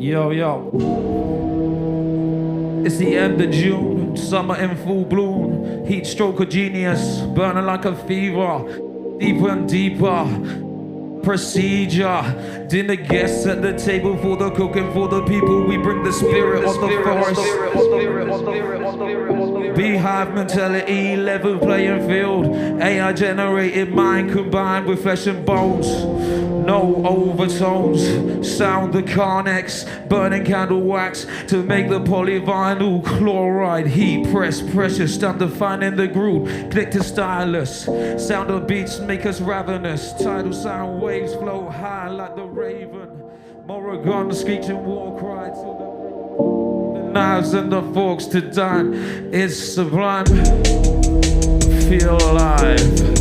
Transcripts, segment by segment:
Yo, yo. It's the end of June, summer in full bloom. Heat stroke of genius, burning like a fever. Deeper and deeper. Procedure. Dinner guests at the table for the cooking for the people. We bring the spirit of the forest. Beehive mentality, level playing field. AI generated mind combined with flesh and bones. No overtones, sound the Carnex, burning candle wax to make the polyvinyl chloride. Heat press, precious, stand defining the groove. Click to stylus, sound of beats make us ravenous. Tidal sound waves flow high like the raven. Morrigan screeching war cry till the knives and the forks to dine. It's sublime, feel alive.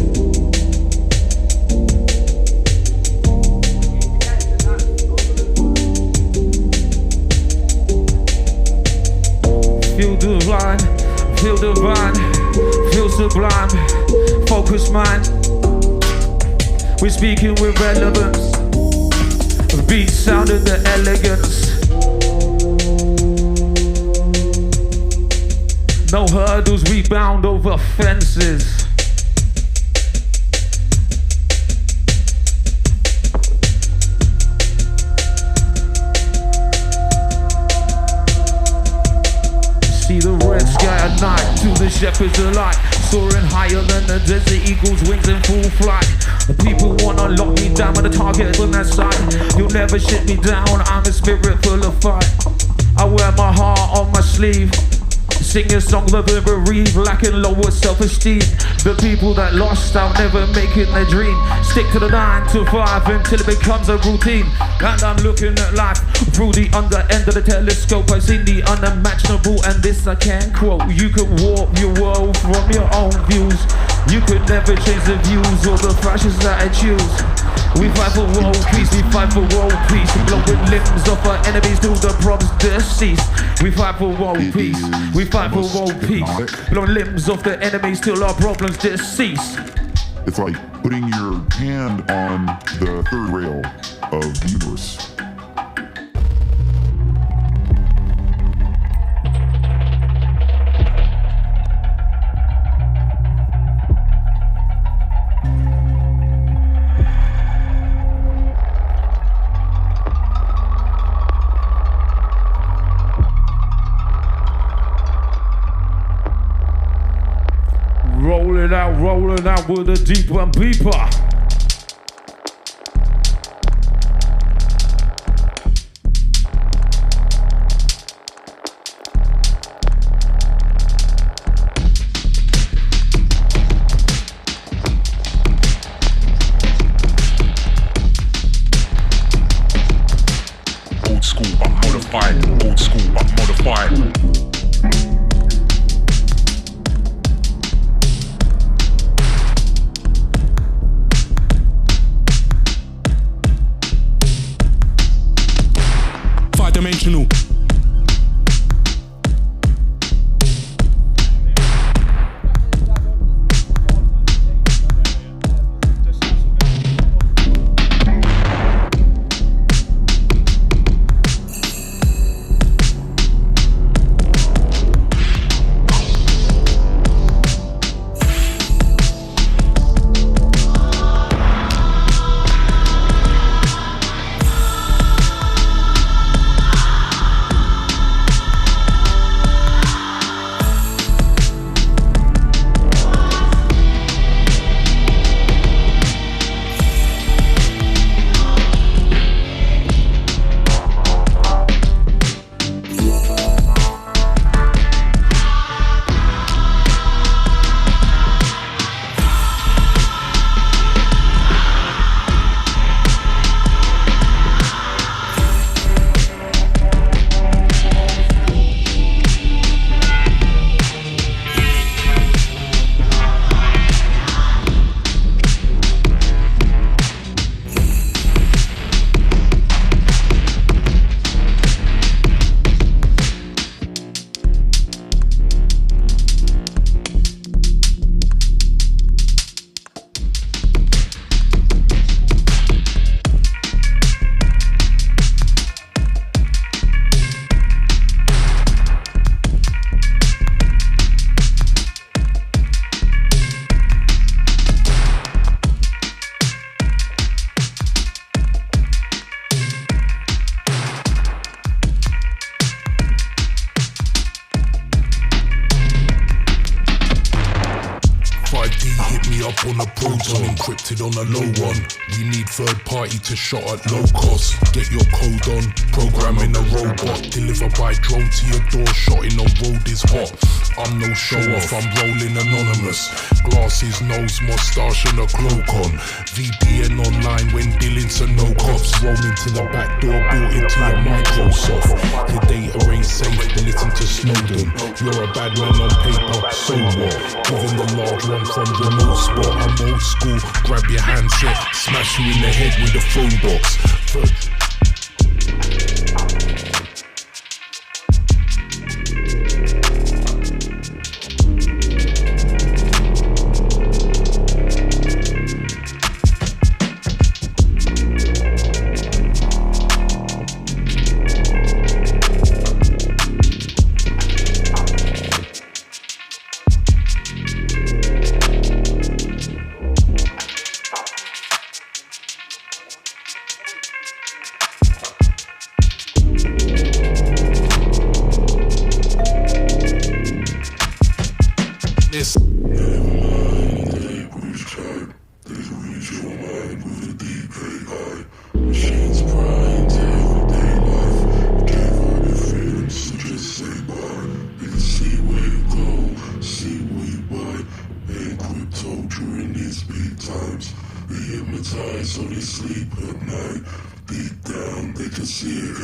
Feel divine, feel divine, feel sublime, focus mind. We're speaking with relevance, beat sound and the elegance. No hurdles, we bound over fences. See the red sky at night, to the shepherds alike. Soaring higher than the desert eagle's wings in full flight. The people wanna lock me down with a target on that side. You'll never shit me down, I'm a spirit full of fight. I wear my heart on my sleeve. Sing a song that will bereave, lacking lower self-esteem. The people that lost out never making their dream. Stick to the 9 to 5 until it becomes a routine. And I'm looking at life through the under end of the telescope. I've seen the unimaginable and this I can't quote. You could warp your world from your own views. You could never change the views or the fashions that I choose. We fight for world peace, we fight for world peace. Blowing limbs off our enemies till the problems decease. We fight for world peace, we fight for world peace. Blowing limbs off the enemies till our problems decease. It's like putting your hand on the third rail of the universe. Rolling out with a deep one beeper. Old school, I'm modified. Old school, I'm modified. Dimensional. Started on a low one. We need third party to shot at low cost. Get your code on, programming a robot. Deliver by drone to your door, shotting on road is hot. I'm no show off, I'm rolling anonymous. Glasses, nose, moustache and a cloak on. VPN online when dealing to no cops. Roaming to the back door, built into your Microsoft. Your data ain't safe, then listen to Snowden. You're a bad man on paper, so what? Giving the large one from remote spot. I'm old school, grab your handset, smash you in the head with a phone box. see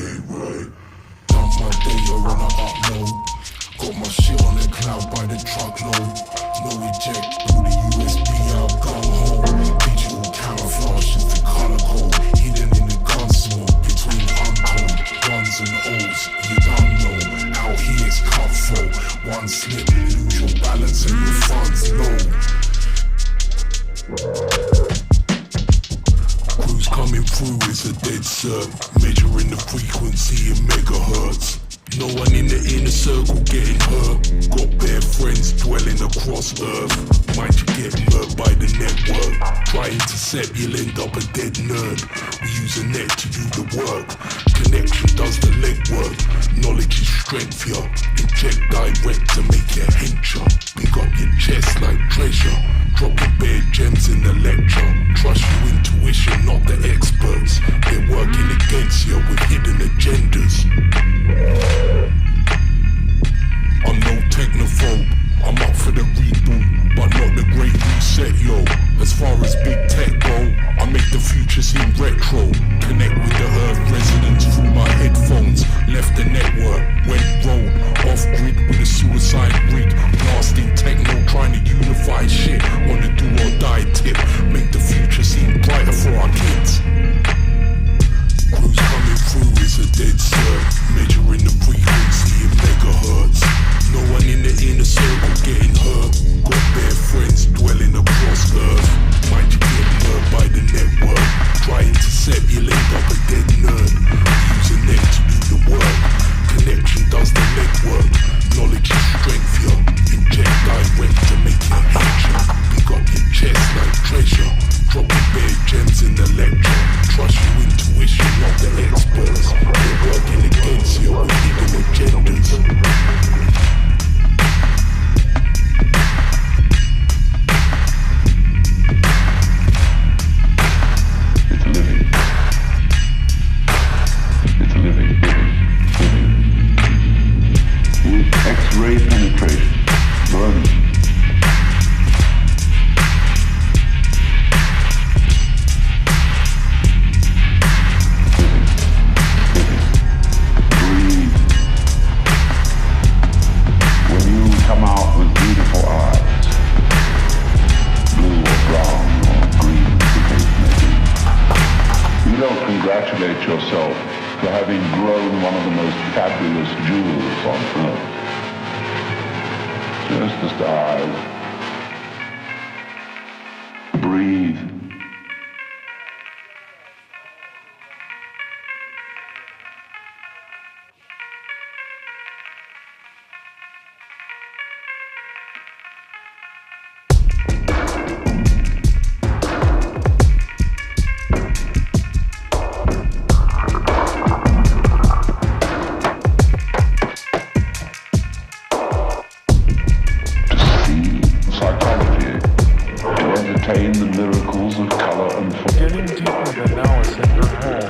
Alice in her home.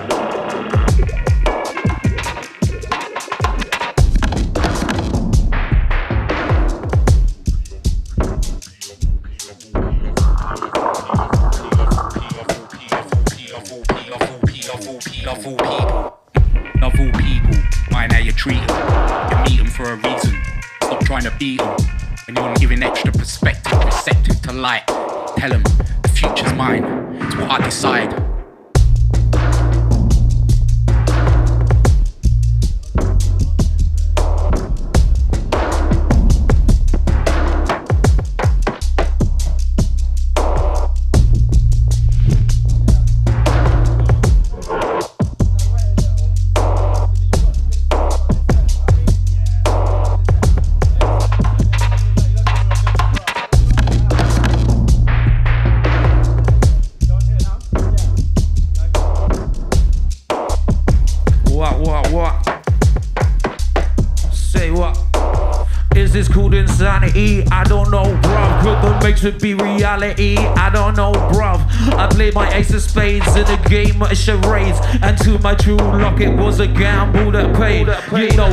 Love all people, mind how you treat them. You meet them for a reason, stop trying to beat them. When you want to give an extra perspective, receptive to light, tell them the future's mine, it's what I decide. I don't know, bruv. Could makes it be reality? I don't know, bruv. I played my ace of spades in a game of charades, and to my true luck, it was a gamble that paid. You know,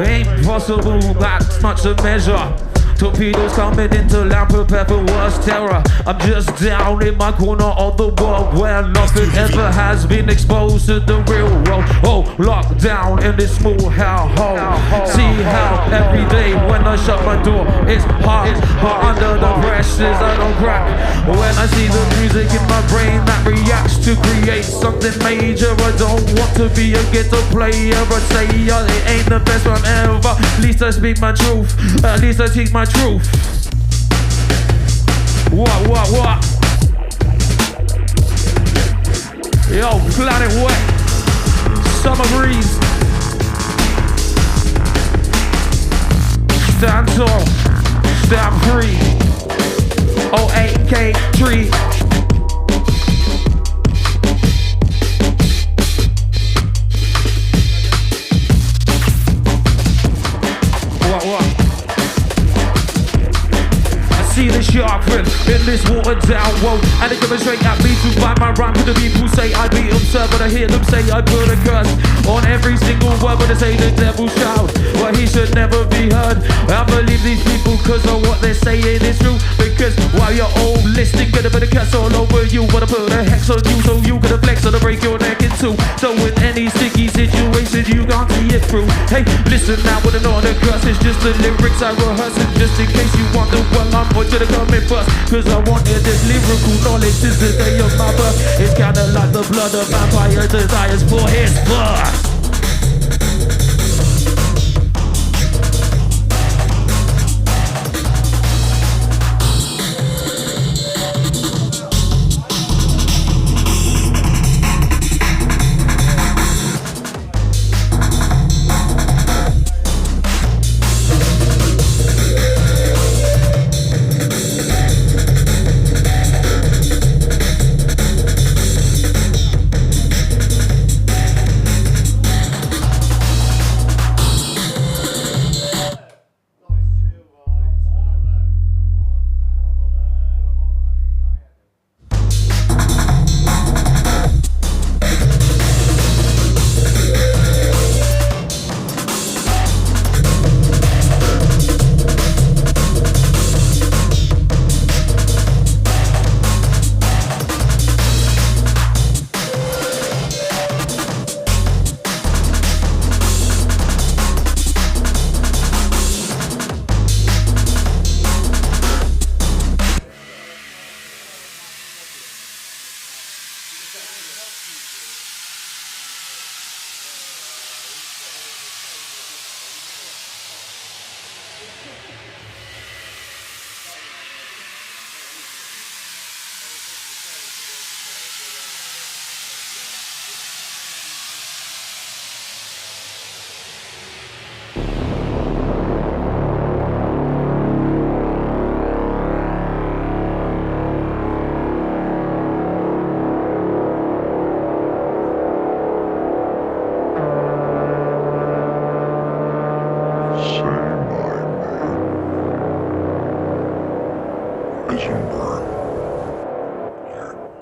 ain't possible, that's much a measure. Torpedoes coming into land, prepare for worst terror. I'm just down in my corner of the world where nothing ever has been exposed to the real world. Oh, locked down in this small hellhole. See how every day when I shut my door, it's hot, but under the pressures I don't crack. When I see the music in my brain that reacts to create something major, I don't want to be a ghetto player. I say it ain't the best one ever. At least I speak my truth. At least I teach my truth. What? Yo, planet wet. Summer breeze. Stand tall. Stand free. 08K tree. What? See the shark fin in this watered down world, and they coming straight at me to find my rhyme. To the people say I be absurd, but I hear them say I put a curse on every single word. But they say the devil shout, but he should never be heard. I believe these people cause of what they're saying is true. Because while you're all listening, gonna put a curse all over you. Wanna put a hex on you so you gonna flex or to break your neck in two. So in any sticky situation you can't see it through. Hey, listen now, with another curse, it's just the lyrics I rehearse. And just in case you wonder, well, I'm to the coming first, cause I wanted this lyrical knowledge since the day of my birth. It's kinda like the blood of vampire desires for his blood.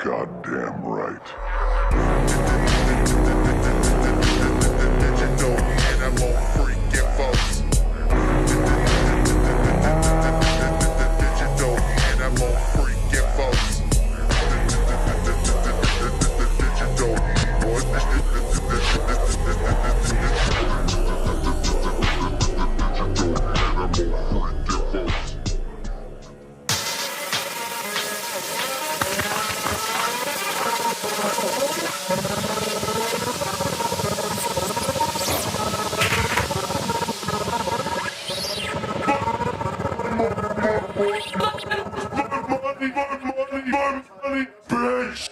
goddamn right. Digital animal freaking folks. Digital animal freaking folks. Digital money, bitch.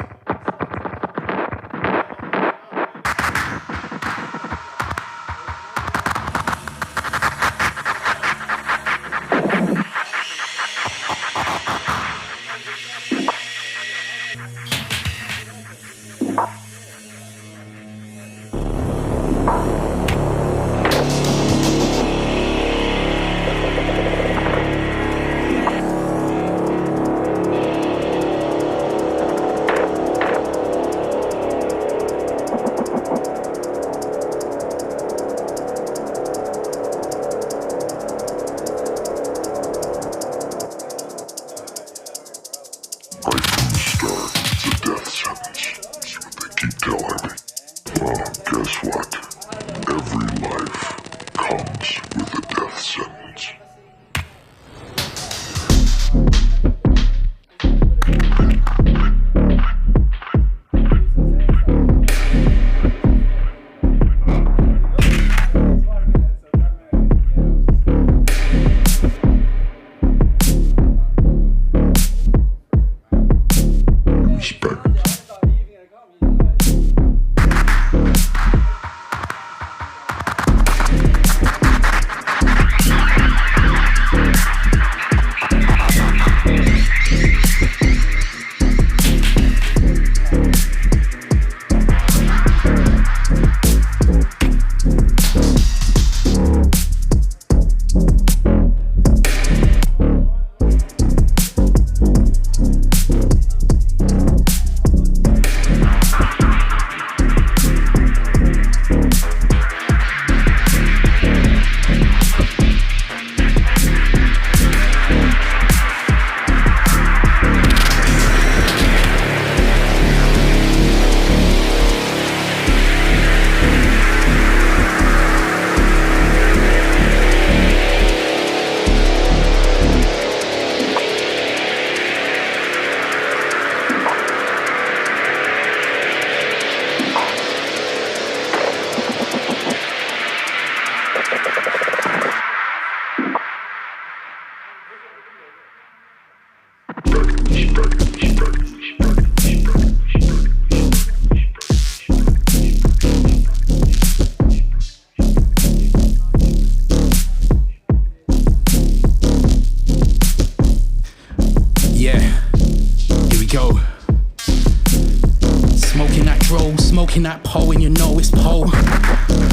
Smoking that pole and you know it's pole.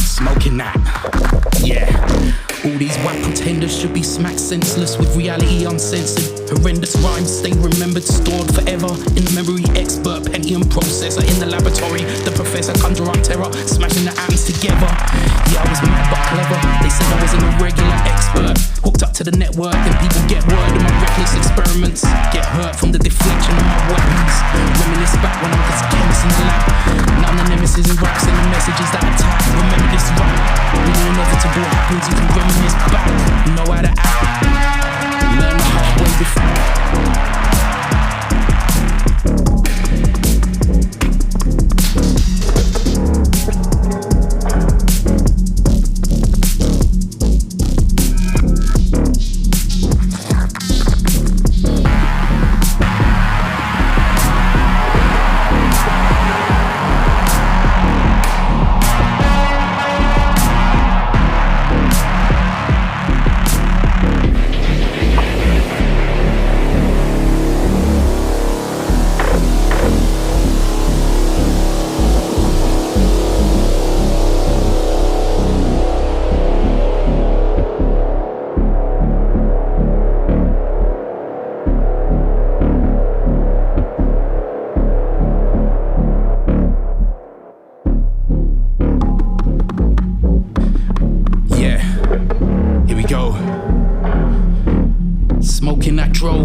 Smoking that, yeah. All these white pretenders should be smacked senseless with reality uncensored. Horrendous rhymes stay remembered, stored forever in the memory expert Pentium processor. In the laboratory, the professor conjure up terror, smashing the atoms together. Yeah, I was mad but clever. They said I was an irregular expert, hooked up to the network, and people get word of my reckless experiments. Get hurt from the deflection of my weapons. Reminisce back when I was chemist in the lab. Now the nemesis and raps and the messages that attack. Remember this right. When the inevitable happens, you can reminisce back. You know how to act. Learn the hard way before.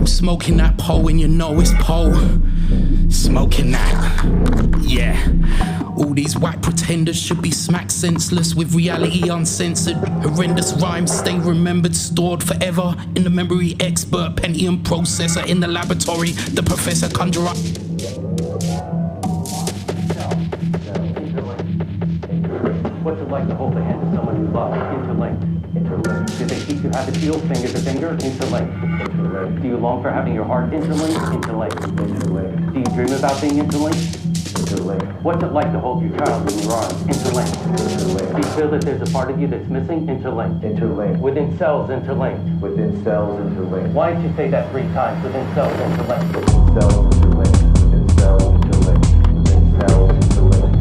smoking that pole when you know it's pole. Smoking that, yeah. All these white pretenders should be smacked senseless with reality uncensored. Horrendous rhymes stay remembered, stored forever in the memory expert Pentium processor in the laboratory. The professor conjure up. What's it like to hold the hand of someone you love? Interlinked. Interlinked. Did they teach you how to feel finger to finger? Interlinked. Interlinked. Do you long for having your heart interlinked? Interlinked. Interlinked. Do you dream about being interlinked? Interlinked. What's it like to hold your child in your arms? Interlinked. Interlinked. Do you feel that there's a part of you that's missing? Interlinked. Interlinked. Within cells, interlinked. Within cells, interlinked. Why did you say that 3 times? Within cells, interlinked. Within cells, interlinked. Within cells, interlinked. Within cells, interlinked.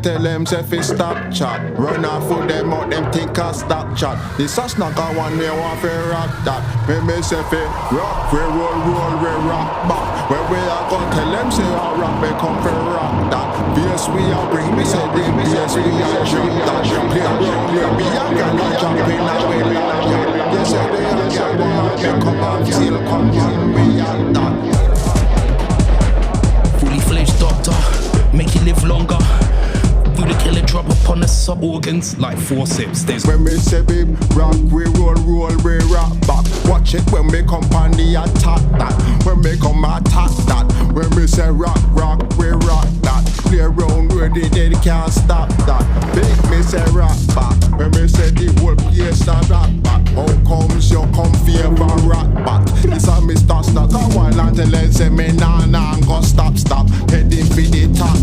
Tell them say fi stop chat. Run off with them out, them think I stop chat. This a snack a one way want fi rock that. When me say fi rock, we roll, we rock back. When we a gon' tell them say a rock, we come fi rock that. Bass we a bring, me say the bass we a drop that. Play round, we be a gal a jump in a way like that. They say they a gal, they a come and feel come on, we a that. Fully fledged doctor, make you live longer. Do the killer drop upon the sub-organs like forceps. There's when we say big rock, we roll, we rock back. Watch it when we come on the attack that. When we come attack that. When we say rock, we rock that. Play around with it, they can't stop that. Big me say rock back. When we say the whole place a rock back. How comes you come favor rock back? This a Mr. Snack a while until they say me nah go stop. Heading for the top.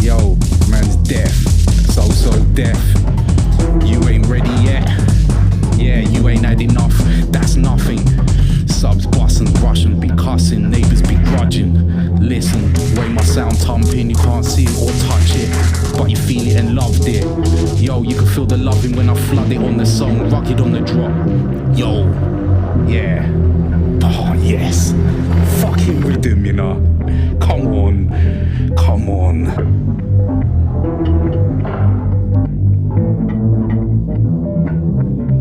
Yo, man's deaf, so deaf. You ain't ready yet. Yeah, you ain't had enough. That's nothing. Subs bustin', rushing, be cussing, neighbours be grudging. Listen, way my sound thumping, you can't see it or touch it, but you feel it and loved it. Yo, you can feel the loving when I flood it on the song, rugged on the drop. Yo, yeah. Oh yes, fucking rhythm, you know. Come on.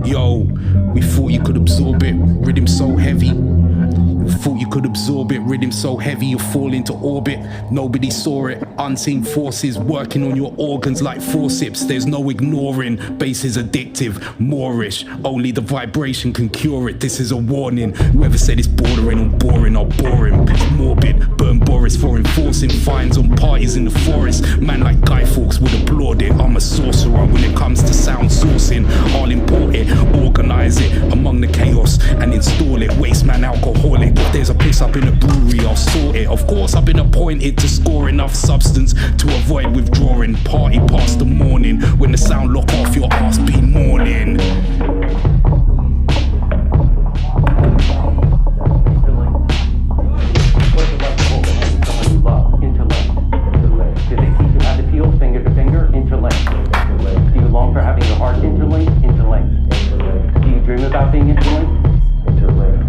Yo, we thought you could absorb it, rhythm so heavy. We thought you could absorb it, rhythm so heavy you fall into orbit. Nobody saw it. Unseen forces working on your organs like forceps. There's no ignoring. Bass is addictive, Moorish. Only the vibration can cure it. This is a warning. Whoever said it's bordering on boring, I'll bore him. It's morbid. Burn Boris for enforcing fines on parties in the forest. Man like Guy Fawkes would applaud it. I'm a sorcerer when it comes to sound sourcing. I'll import it, organize it among the chaos and install it. Waste man alcoholic. If there's a piss up in a brewery, I'll sort it. Of course I've been appointed to score enough substance to avoid withdrawing. Party past the morning. When the sound lock off, your ass be mourning. About being interlinked?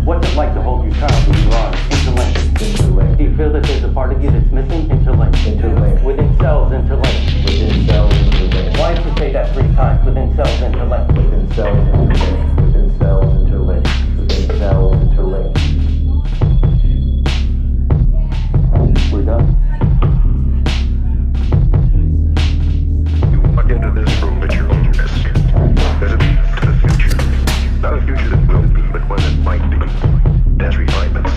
What's it like to hold your child when you are interlinked? Do you feel that there's a part of you that's missing? Interlinked. Within cells, interlinked. Why don't you say that 3 times? Within cells, interlinked. Within cells, interlinked. Within cells, interlinked. Within cells, interlinked. We're done. You walk into this room at your own risk. There's a view to the future. Not a future that will be, but one that might be. There's refinements,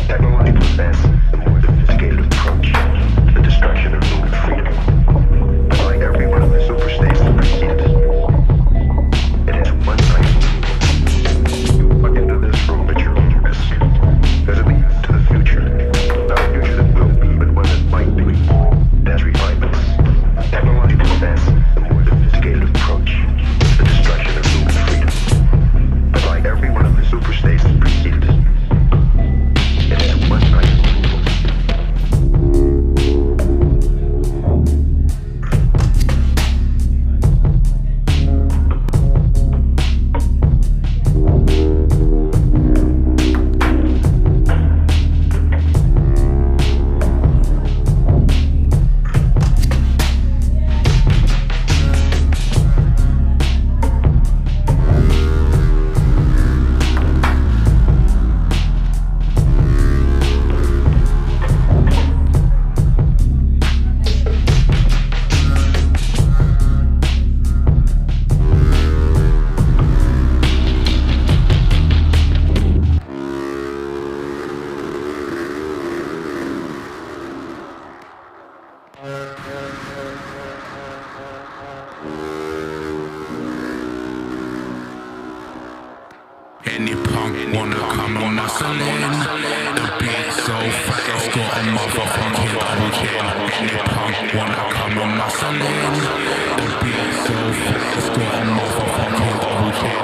technological advance, a more sophisticated approach to the destruction of human freedom. But like every one of the superstates that preceded it, it has one night. You walk into this room at your own risk. There's a view to the future. Not a future that will be, but one that might be. There's refinements, technological advance, a more sophisticated approach to the destruction of human freedom. But like every one of the superstates that preceded it, it has one night. Any punk wanna come on muscling? The beat so fat it's got a motherfucking double chin. Any punk wanna come on muscling? The beat so fat it's got a motherfucking double chin.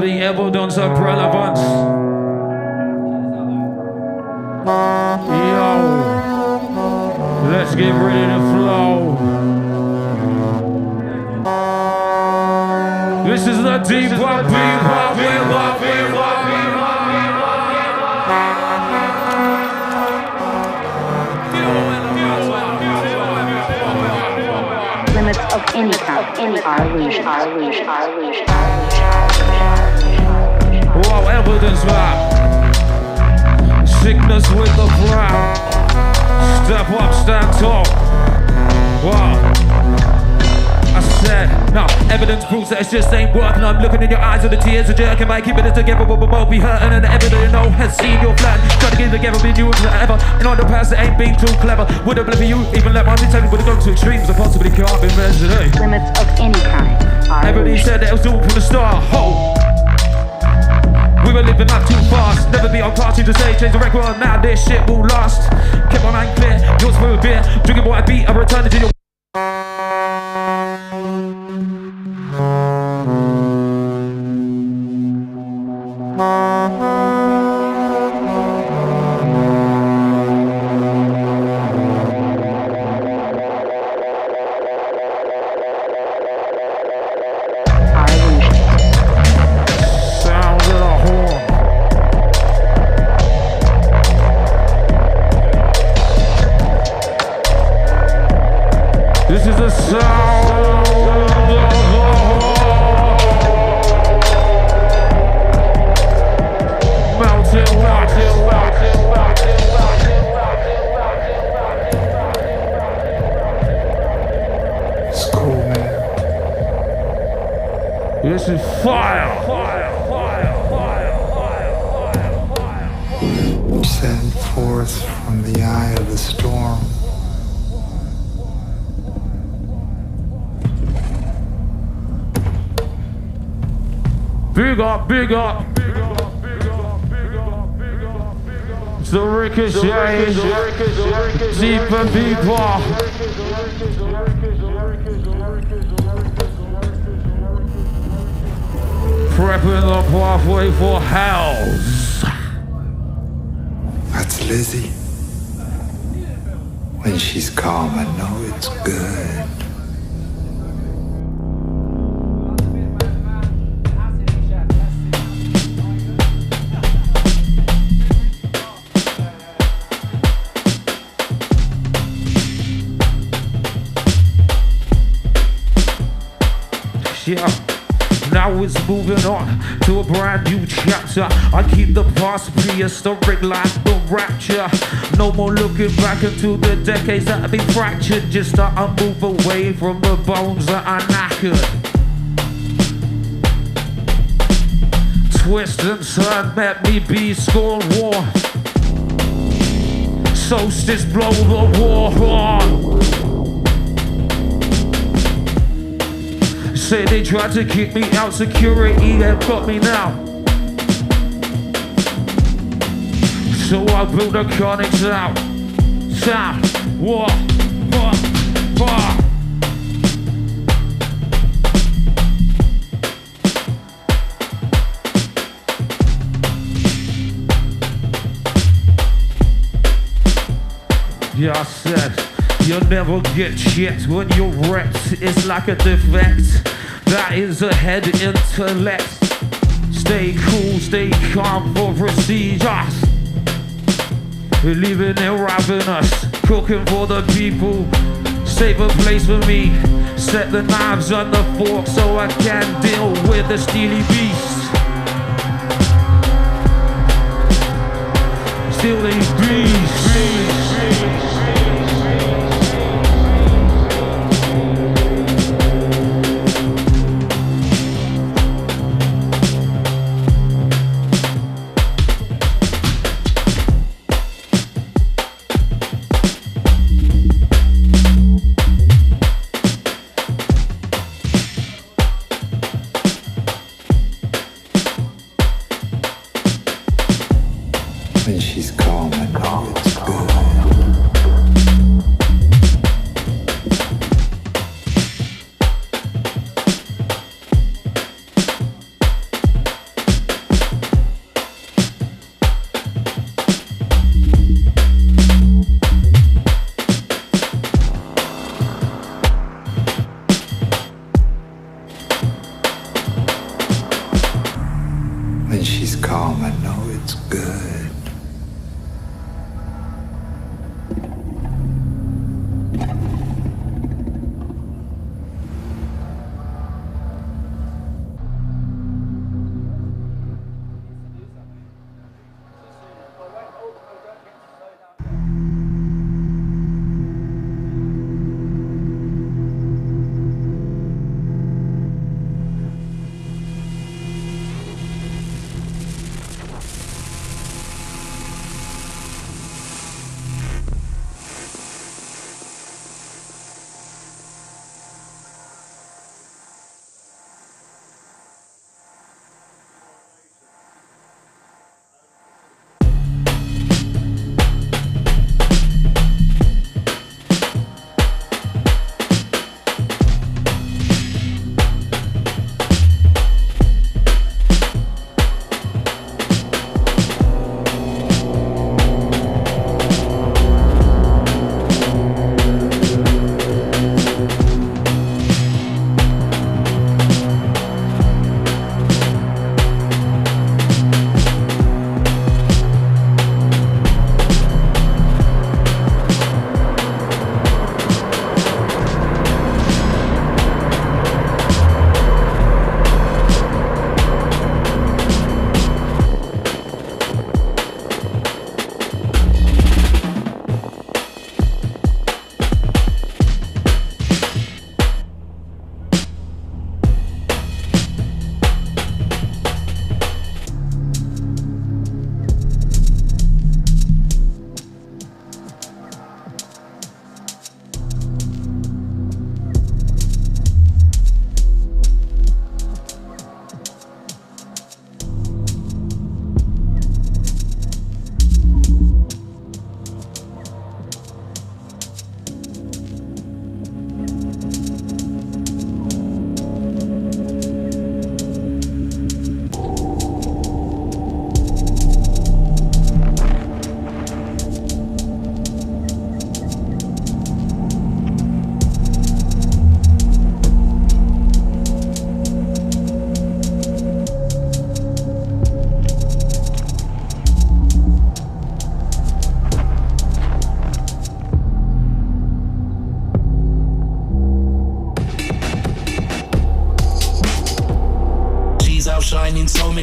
the evidence of relevance. Yo, let's get ready to flow. This is the deep hop, limits of any kind, any illusion. Wow, evidence rap. Sickness with the plan. Step up, stand tall. Wow. I said, no, evidence proves that it just ain't working. I'm looking in your eyes and the tears are jerking. By keeping it together, we'll both be hurting. And the evidence you know has seen your flat. Trying to get together, been you forever. And on the past, it ain't been too clever. Would've believed you, even let my mentality would've gone to extremes. The possibly can't be measured, eh? Limits of any kind. Everybody said that it was doomed from the start. Ho! We were living up too fast. Never be on party to say change the record. Now this shit will last. Kept my mind clear. Yours for a beer. Drinking what I beat. I returned to your. This is the sound of the melting water. It's cool, man. This is fire. Sent forth from the eye of the storm. Big up. It's the Ricochet. Deep and deeper. Prepping the pathway for Hels. That's Lizzie. When she's calm, I know it's good. Yeah. Now it's moving on to a brand new chapter. I keep the past prehistoric like the rapture. No more looking back into the decades that have been fractured. Just that I move away from the bones that are knackered. Twist and turn, let me be scorn war. Solstice blow the war on. Say they tried to kick me out, security have got me now. So I build a conic sound. War. Yeah, I said, you'll never get shit when you're wrecked. It's like a defect. That is a head intellect. Stay cool, stay calm for procedures. We're leaving it ravenous. Cooking for the people. Save a place for me. Set the knives on the fork so I can deal with the steely beast. Still these beasts. When she's calm, I know it's good.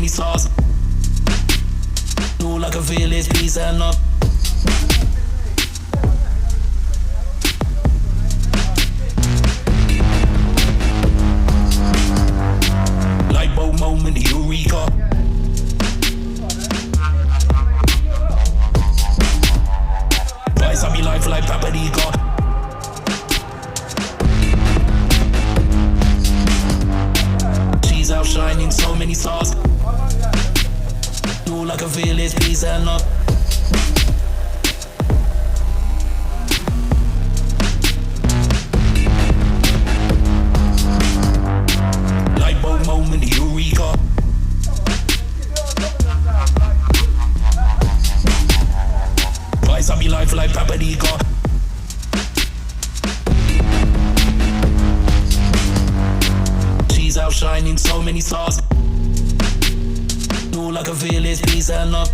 many stars. All I can feel is peace and love. Light bulb moment, eureka. Twice I be life like paprika. She's outshining so many stars. All I can feel is peace and love. Light bulb moment, eureka. Twice I be life like paprika. She's outshining so many stars. All I can feel is peace and love.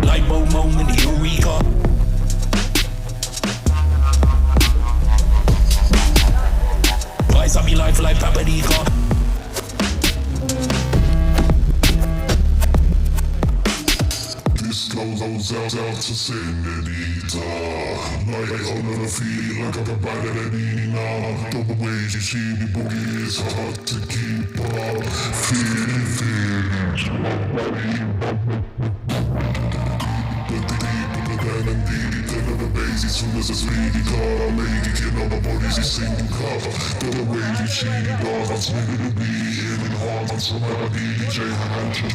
Light bulb moment, eureka. Twice I be life like paprika. This goes out to Senorita. Like on the feet, like I'm about to Nina. The way she be boogie is hard to keep up. Feelings. The bass as soon as it's really got a lady, kid on the body's a single cover. The way she does, I'm swinging to be in hard on somebody, DJ Hunter.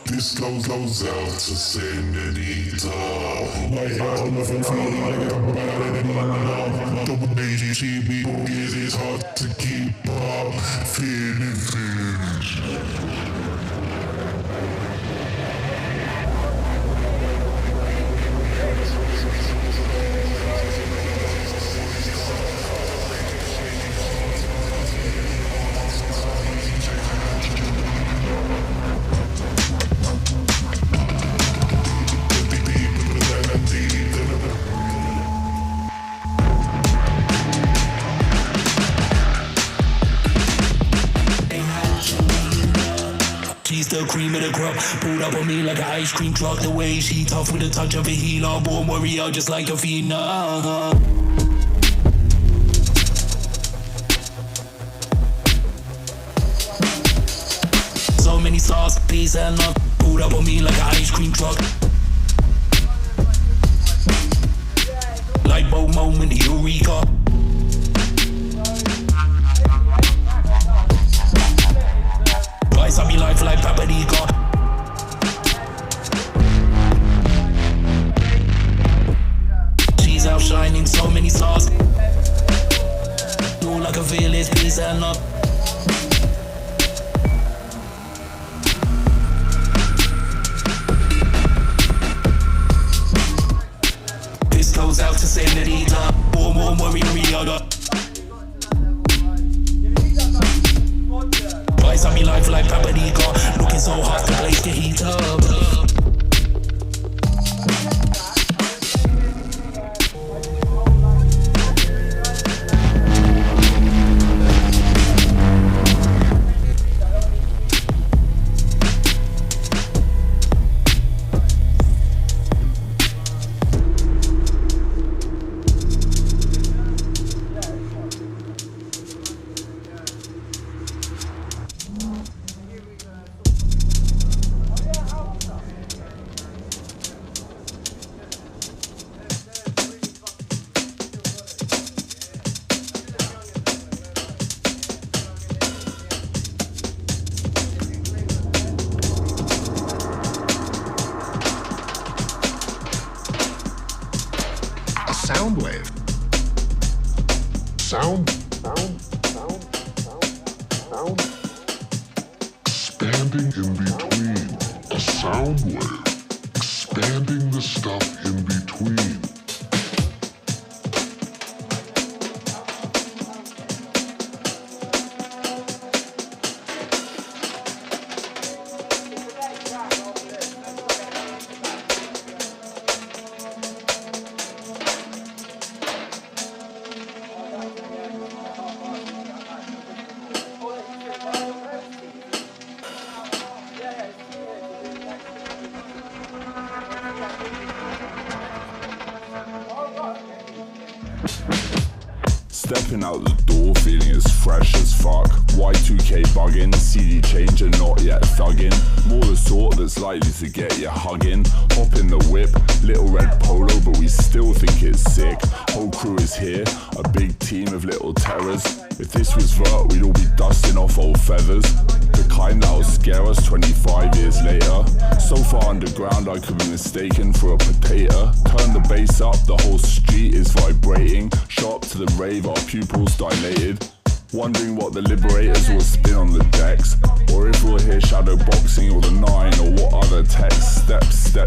This goes out to Senorita. Like on the feeling like I'm better than Nina. The way she be boogie is hard to keep up. Feelings. She's the cream of the crop, pulled up on me like an ice cream truck. The way she tough with a touch of a healer, born warrior just like a phenom. So many stars, peace and love, pulled up on me like an ice cream truck. Light bulb moment, eureka. Twice I be life like paprika. She's outshining so many stars. All I can feel is peace and love. This goes out to Senorita. Warm, warrior. Twice I be life like paprika. Looking so hot to place the heat up. sound wave. Sound. Expanding in between. A sound wave. Expanding the stuff in between. Stepping out the door, feeling as fresh as fuck. Y2K bugging, CD changer not yet thugging. More the sort that's likely to get you hugging. Hop in the whip, little red polo, but we still think it's sick. Whole crew is here, a big team of little terrors. If this was vert, we'd all be dusting off old feathers. The kind that'll scare us 25 years later. So far underground I could be mistaken for a potato. Turn the bass up, the whole street is vibrating. Show up to the rave, our pupils dilated. Wondering what the liberators will spin on the decks. Or if we'll hear shadow boxing or the 9 or what other text.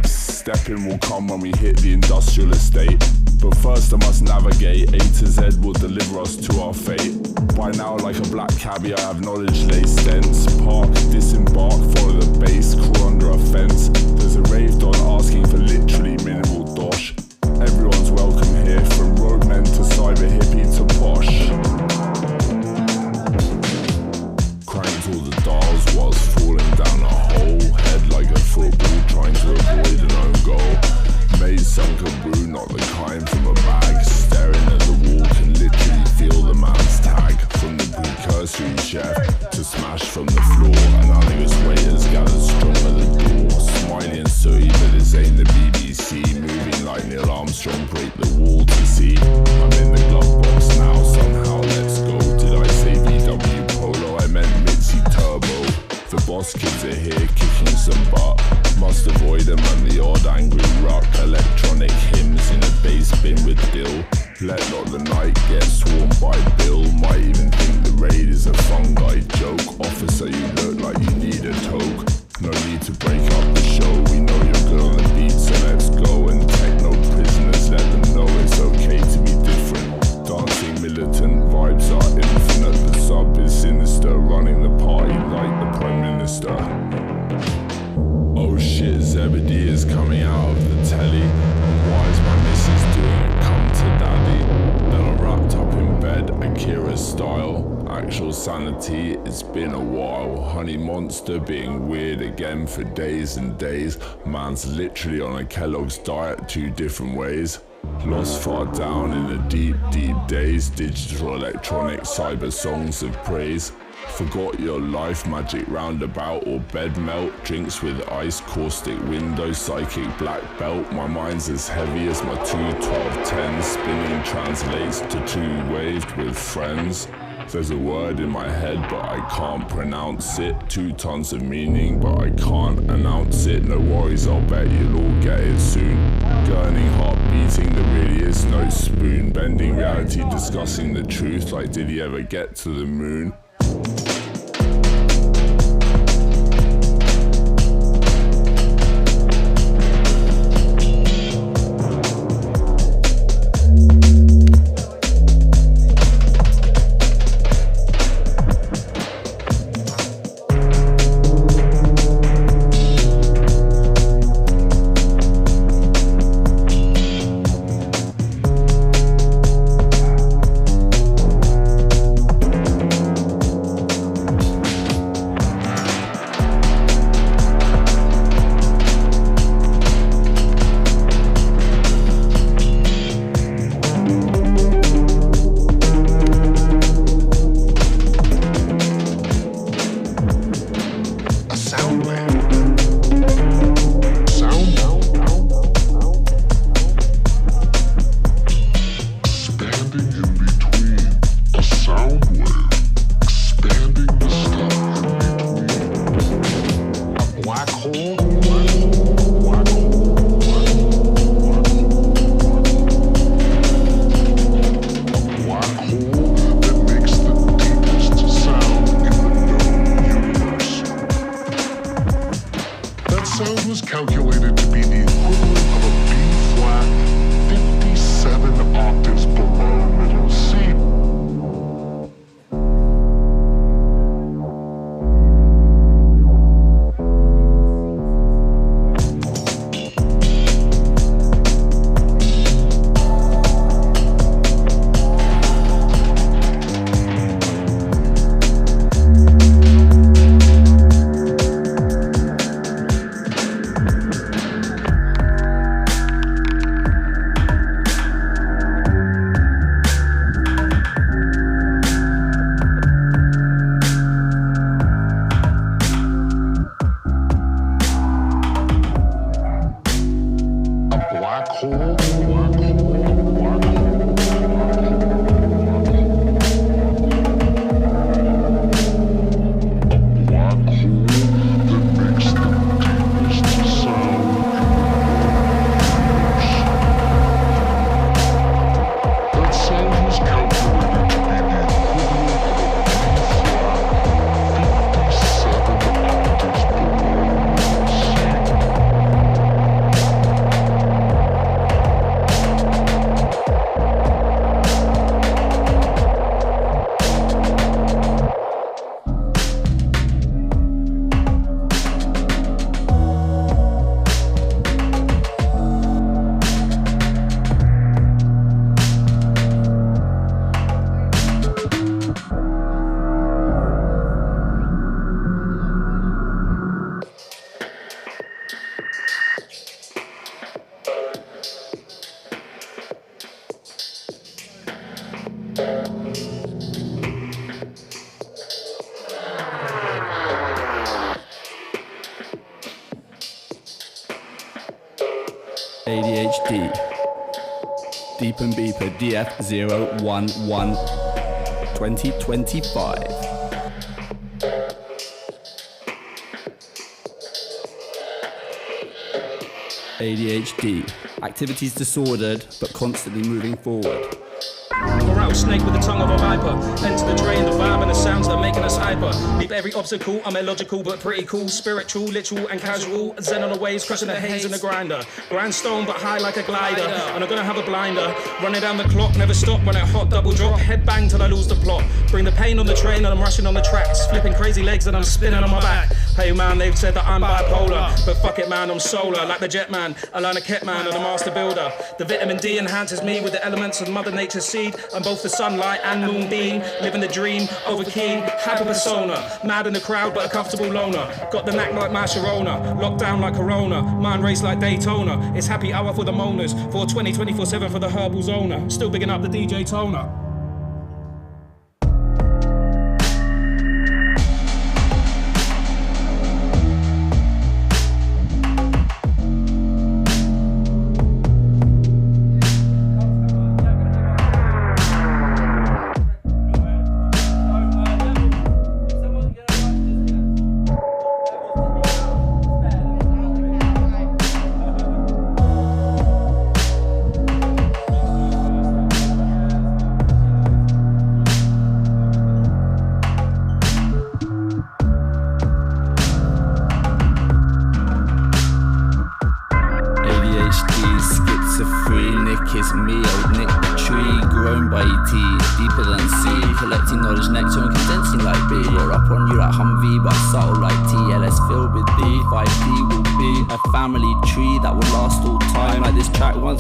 Stepping will come when we hit the industrial estate. But first I must navigate, A to Z will deliver us to our fate. By now like a black cabbie I have knowledge lace stents. Park, disembark, follow the base, crawl under a fence. There's a rave don asking for literally minimal dosh. Everyone's welcome here, from roadmen to cyber hippie to posh. Cranked all the dials whilst falling down a hole. Head like a football trying to avoid an own goal. Made sunk a brew, not the kind from a bag. Staring at the wall can literally feel the man's tag. From the precursory chef to smash from the floor. Analogous waiters gathered strong at the door. Smiling and sooty, but this ain't the BBC. Moving like Neil Armstrong, break the wall to see. I'm in the glove box now, somehow let's go. Did I say VW Polo? I meant Mitzi Turbo. The boss kids are here kicking some butt. Must avoid them and the odd angry rock. Electronic hymns in a bass bin with dill. Let not the night get swarmed by Bill. Might even think the raid is a fungi joke. Officer, you look like you need a toke. No need to break up the show. We know you're good on the beat, so let's go. And techno prisoners, let them know it's okay to be different. Dancing militant vibes are infinite. The sub is sinister, running the party like the Prime Minister. Oh shit, Zebedee is coming out of the telly. Why is my missus doing it? Come to daddy. Then I'm wrapped up in bed, Akira style. Actual sanity, it's been a while. Honey Monster being weird again for days and days. Man's literally on a Kellogg's diet 2 different ways. Lost far down in the deep, deep days. Digital, electronic, cyber songs of praise. Forgot your life, magic roundabout or bed melt. Drinks with ice, caustic window, psychic black belt. My mind's as heavy as my 21210. Spinning translates to 2 waved with friends. There's a word in my head but I can't pronounce it. 2 tons of meaning but I can't announce it. No worries, I'll bet you'll all get it soon. Gurning, heart beating, there really is no spoon. Bending reality, discussing the truth like did he ever get to the moon? ADHD. Deep and Beeper DF011 2025. ADHD. Activities disordered, but constantly moving forward. A rattlesnake with the tongue of a viper. Enter the drain, the vibe and the sounds that are making us hyper. Leap every obstacle, I'm illogical but pretty cool. Spiritual, literal and casual. Zen on the waves, crushing the haze in the grinder. Grindstone but high like a glider. And I'm gonna have a blinder. Running down the clock, never stop, run it hot, double drop. Head bang till I lose the plot. Bring the pain on the train and I'm rushing on the tracks. Flipping crazy legs and I'm spinning on my back. Hey man, they've said that I'm bipolar. But fuck it man, I'm solar. Like the jet man, Alana Ketman and the master builder. The vitamin D enhances me with the elements of Mother Nature's seed. I'm both the sunlight and moonbeam, living the dream, over keen, hyper persona, mad in the crowd but a comfortable loner. Got the knack like my Sharona, locked down like Corona, mind race like Daytona. It's happy hour for the moaners, 420, 24/7 for the herbal zoner. Still bigging up the DJ Toner.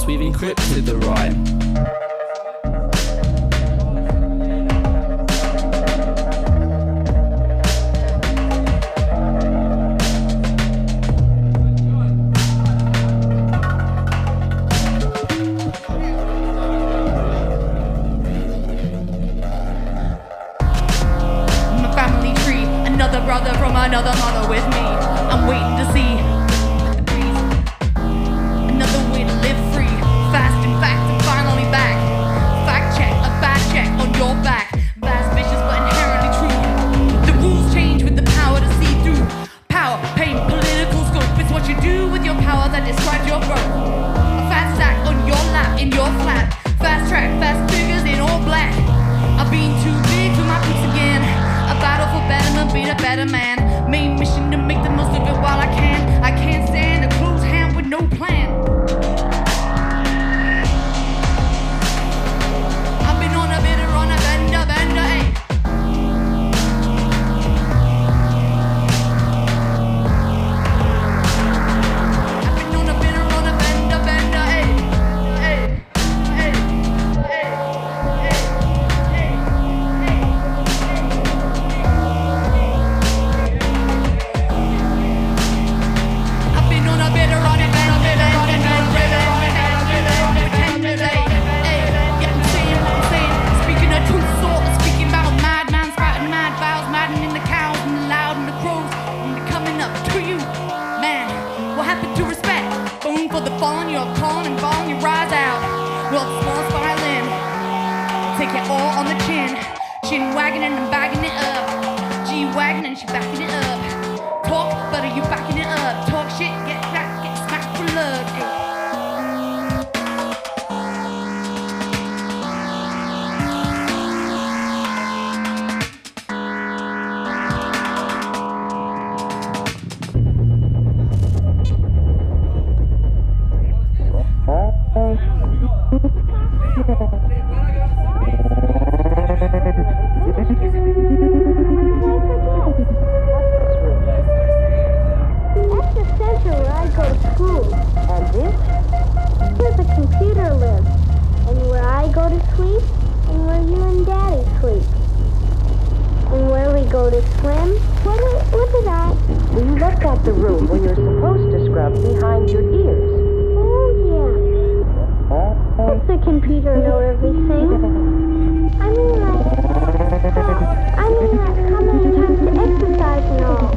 We've encrypted the rhyme. My family tree, another brother from another mother with me. I'm waiting to see another way to live free. Fast and fact and finally back. Fact check, a bad check on your back. Vast vicious but inherently true. The rules change with the power to see through. Power, pain, political scope. It's what you do with your power that describes your growth. A fat stack on your lap, in your flat. Fast track, fast figures in all black. I've been too big for my peace again. A battle for betterment, be a better man. Main mission to make the most of it while I can. I can't stand a closed hand with no plan. The room where you're supposed to scrub behind your ears. Oh, yeah. Does the computer know everything? I mean, like, how many times to exercise and all?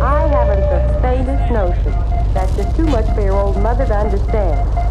I haven't the faintest notion. That's just too much for your old mother to understand.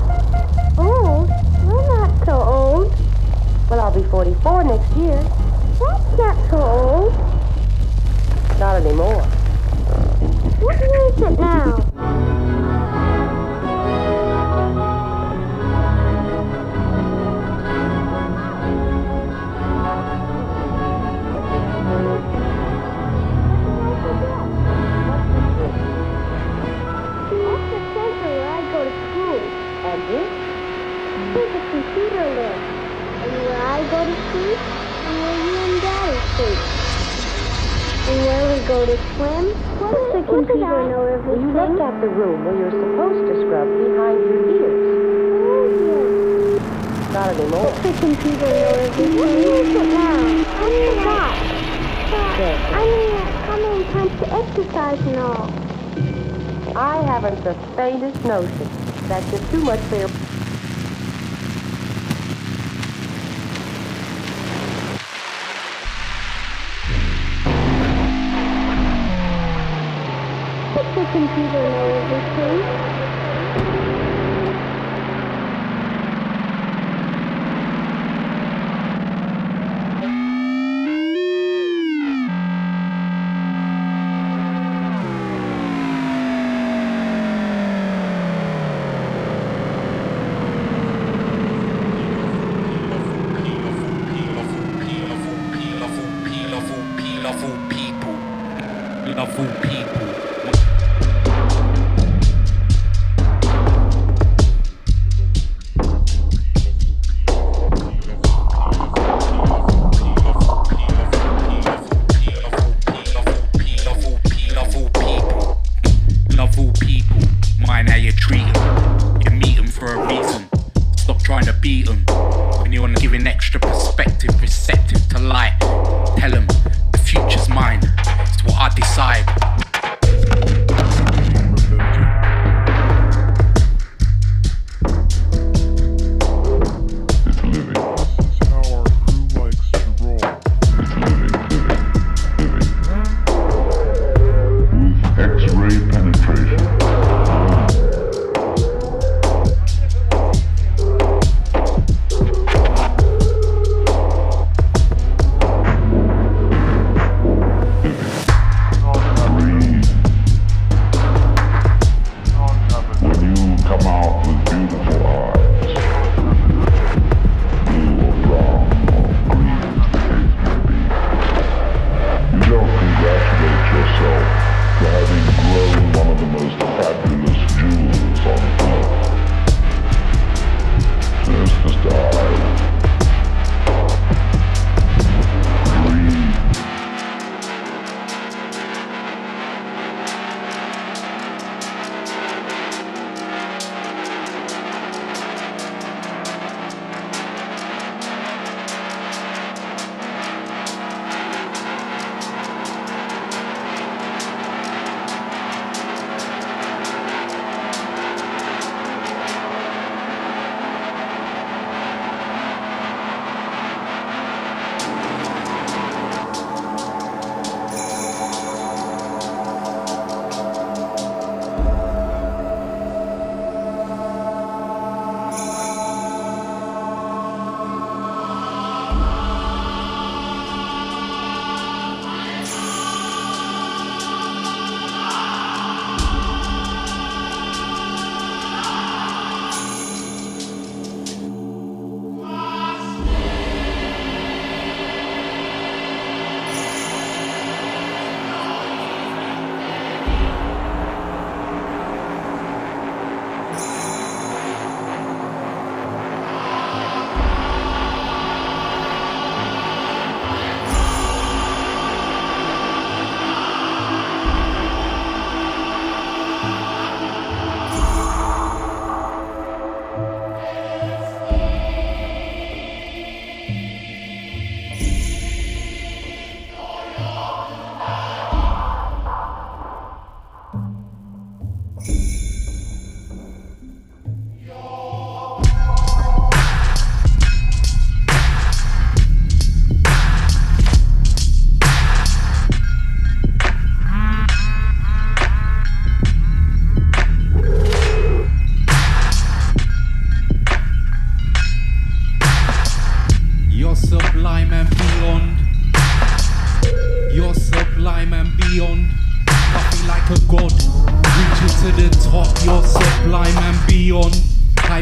go to swim? What's the computer know everything? You left out the room where you're supposed to scrub behind your ears. Not anymore. What's the computer know everything? What is it now? I forgot. I mean, how many times to exercise and all? I haven't the faintest notion. That's just too much for your... What's the computer know everything?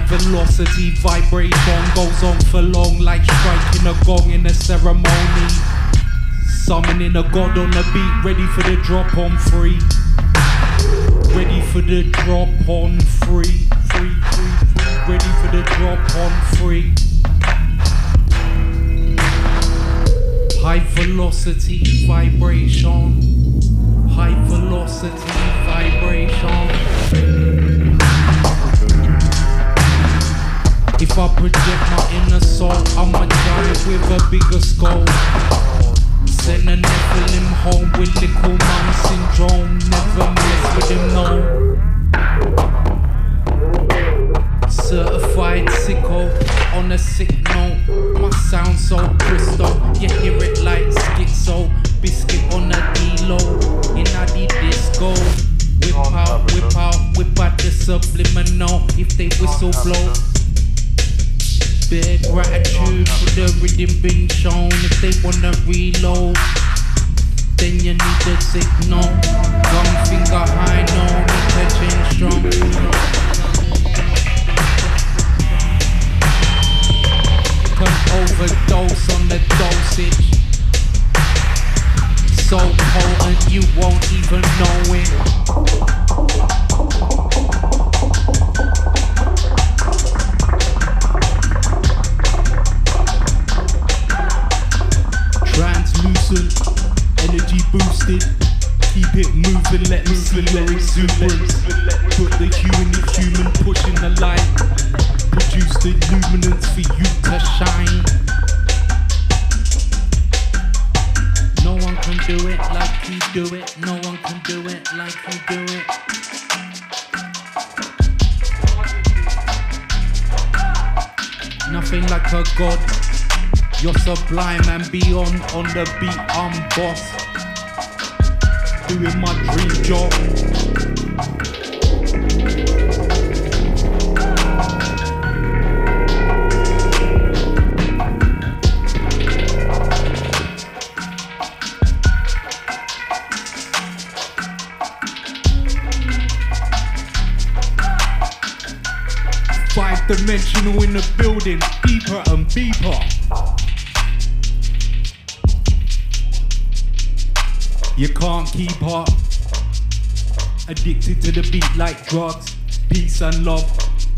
Velocity vibration goes on for long, like striking a gong in a ceremony. Summoning a god on the beat, ready for the drop on free. Ready for the drop on free. Ready for the drop on free. High velocity vibration. High velocity vibration. If I project my inner soul, I'm a giant with a bigger skull. Send a Nephilim home with little man syndrome. Never mess with him, no. Certified sicko on a sick note. My sound so crystal, you hear it like schizo. Biscuit on a D-low, in a disco. Whip out the subliminal. If they whistle blow. Bare gratitude for the rhythm being shown. If they wanna reload, then you need the signal. One finger high, no, need to change strong. Can overdose on the dosage. So potent you won't even know it. Translucent, energy boosted. Keep it moving, let me slip, let exuberance. Put the human in human, pushing the light. Produce the luminance for you to shine. No one can do it like you do it. No one can do it like you do it. Nothing like a god. You're sublime and beyond. On the beat, I'm boss. Doing my dream job. Five-dimensional in the building, deeper and deeper. You can't keep up. Addicted to the beat like drugs. Peace and love.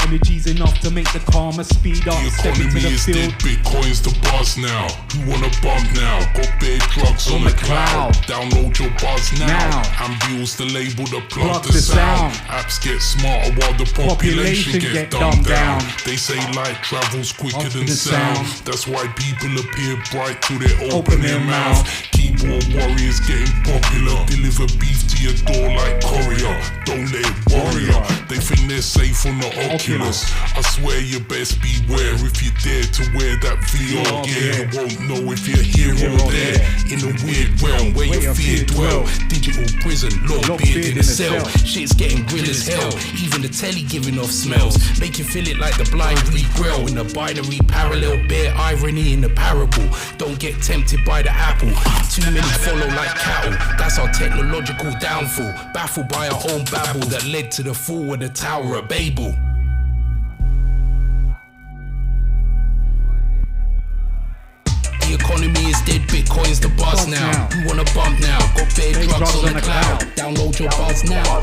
Energy's enough to make the karma speed up. The Step into economy the is field. dead, Bitcoin's the buzz now. Who wanna bump now? Got bare drugs on the cloud. Download your buzz now. Ambules the label, the plug the sound. Apps get smarter while the population gets dumbed down. They say light travels quicker than sound. That's why people appear bright till they open their mouth. Keyboard warriors getting popular. Deliver beef to your door like courier. Don't let it worry ya. They think they're safe on the Oculus. I swear you best beware if you dare to wear that VR gear. You won't know if you're here or there. In a weird realm where your fear dwell. Digital prison, locked beard in a cell. Shit's getting real as hell. Even the telly giving off smells. Make you feel it like the blind regrow. In a binary parallel, bare irony in the parable. Don't get tempted by the apple. Too many follow like cattle. That's our technological downfall. Baffled by our own babble that led to the fall of the Tower of Babel. The economy is dead, Bitcoin's the buzz now. You wanna bump now? Got bare drugs on the cloud. Download your buzz now.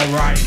Alright.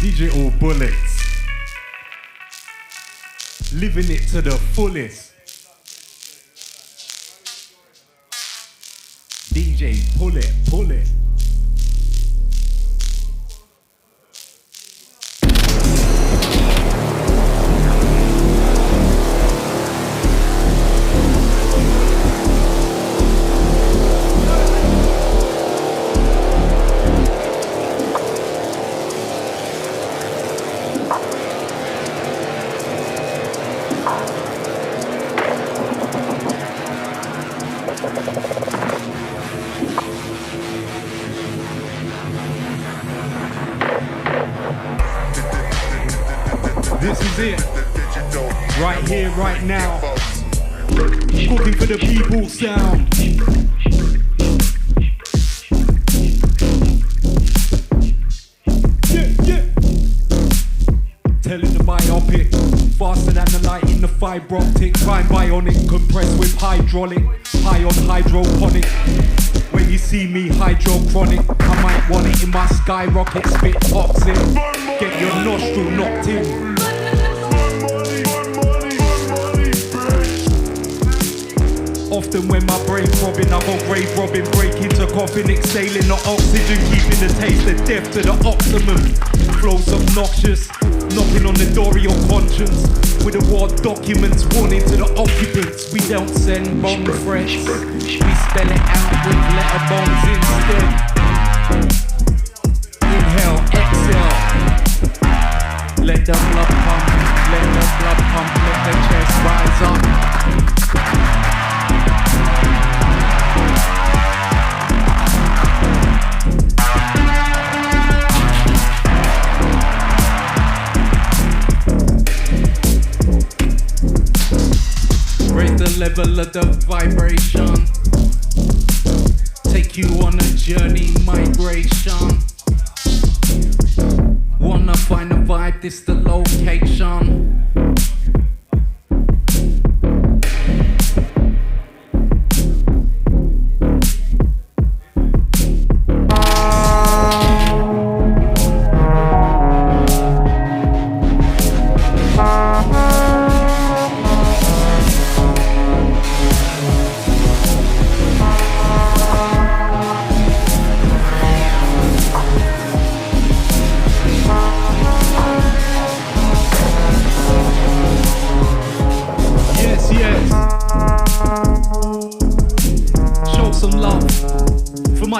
Digital bullets. Living it to the fullest. DJ, pull it, pull it. This is it. Right here, right now. Cooking for the people sound. Yeah. Telling the myopic. Faster than the light in the fibre optic. Prime bionic, compressed with hydraulic. High on hydroponic. When you see me hydrochronic, I might want it in my skyrocket. Spit toxic. Get your nostril knocked in. Often when my brain throbbing, I go grave robbing, break into coffin, exhaling the oxygen, keeping the taste of death to the optimum. Flows obnoxious, knocking on the door of your conscience. With the war documents, warning to the occupants. We don't send bomb threats, we spell it out with letter bombs instead. Inhale, exhale. Let the blood pump, let the blood pump, let the chest rise up. Raise the level of the vibration. Take you on a journey, migration. Wanna find a vibe, this the location.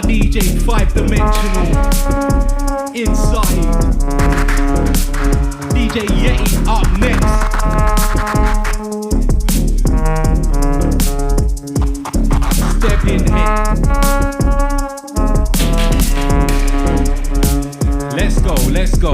DJ 5-dimensional inside. DJ Yeti up next. Step in here. Let's go.